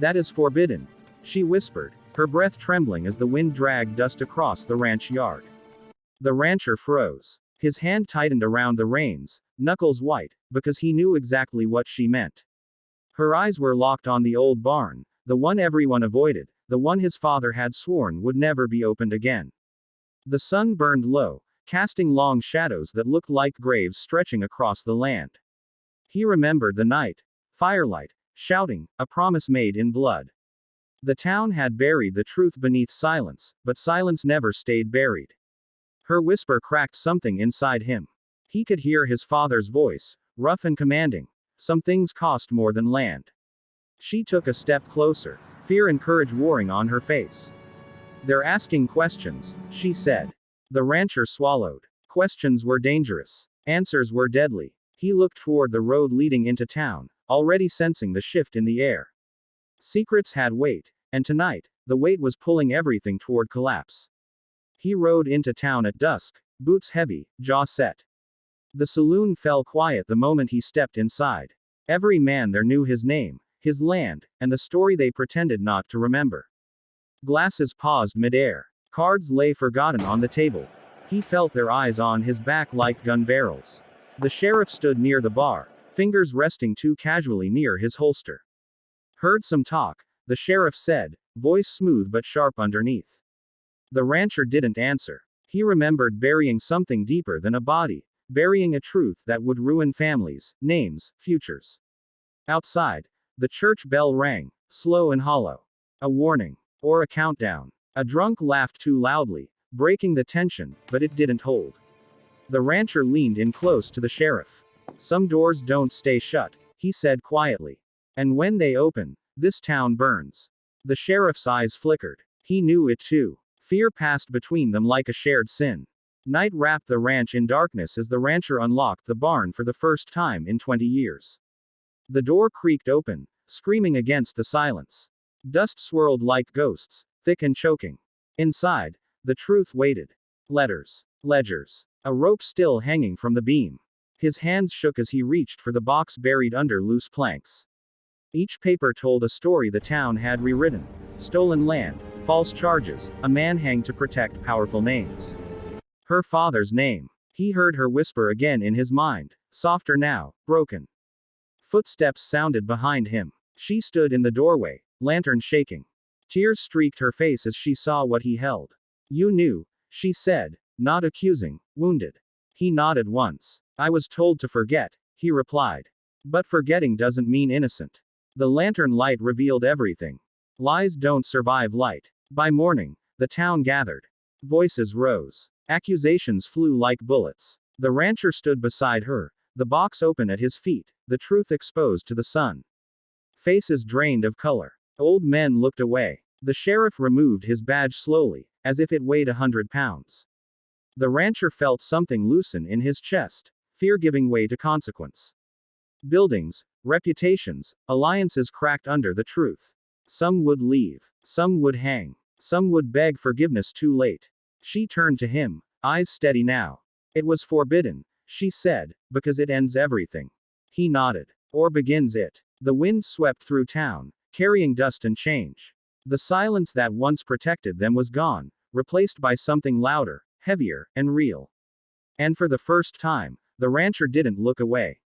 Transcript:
That is forbidden, she whispered, her breath trembling as the wind dragged dust across the ranch yard. The rancher froze. His hand tightened around the reins, knuckles white, because he knew exactly what she meant. Her eyes were locked on the old barn, the one everyone avoided, the one his father had sworn would never be opened again. The sun burned low, casting long shadows that looked like graves stretching across the land. He remembered the night. Firelight, shouting, a promise made in blood. The town had buried the truth beneath silence, but silence never stayed buried. Her whisper cracked something inside him. He could hear his father's voice, rough and commanding. Some things cost more than land. She took a step closer, fear and courage warring on her face. They're asking questions, she said. The rancher swallowed. Questions were dangerous. Answers were deadly. He looked toward the road leading into town, already sensing the shift in the air. Secrets had weight, and tonight, the weight was pulling everything toward collapse. He rode into town at dusk, boots heavy, jaw set. The saloon fell quiet the moment he stepped inside. Every man there knew his name, his land, and the story they pretended not to remember. Glasses paused midair. Cards lay forgotten on the table. He felt their eyes on his back like gun barrels. The sheriff stood near the bar, fingers resting too casually near his holster. Heard some talk, the sheriff said, voice smooth but sharp underneath. The rancher didn't answer. He remembered burying something deeper than a body, burying a truth that would ruin families, names, futures. Outside, the church bell rang, slow and hollow. A warning. Or a countdown. A drunk laughed too loudly, breaking the tension, but it didn't hold. The rancher leaned in close to the sheriff. Some doors don't stay shut, he said quietly. And when they open, this town burns. The sheriff's eyes flickered. He knew it too. Fear passed between them like a shared sin. Night wrapped the ranch in darkness as the rancher unlocked the barn for the first time in 20 years. The door creaked open, screaming against the silence. Dust swirled like ghosts, thick and choking. Inside, the truth waited. Letters. Ledgers. A rope still hanging from the beam. His hands shook as he reached for the box buried under loose planks. Each paper told a story the town had rewritten. Stolen land, false charges, a man hanged to protect powerful names. Her father's name. He heard her whisper again in his mind, softer now, broken. Footsteps sounded behind him. She stood in the doorway, lantern shaking. Tears streaked her face as she saw what he held. You knew, she said, not accusing, wounded. He nodded once. I was told to forget, he replied. But forgetting doesn't mean innocent. The lantern light revealed everything. Lies don't survive light. By morning, the town gathered. Voices rose. Accusations flew like bullets. The rancher stood beside her, the box open at his feet, the truth exposed to the sun. Faces drained of color. Old men looked away. The sheriff removed his badge slowly, as if it weighed 100 pounds. The rancher felt something loosen in his chest, fear giving way to consequence. Buildings, reputations, alliances cracked under the truth. Some would leave. Some would hang. Some would beg forgiveness too late. She turned to him, eyes steady now. It was forbidden, she said, because it ends everything. He nodded. Or begins it. The wind swept through town, carrying dust and change. The silence that once protected them was gone, replaced by something louder, heavier, and real. And for the first time, the rancher didn't look away.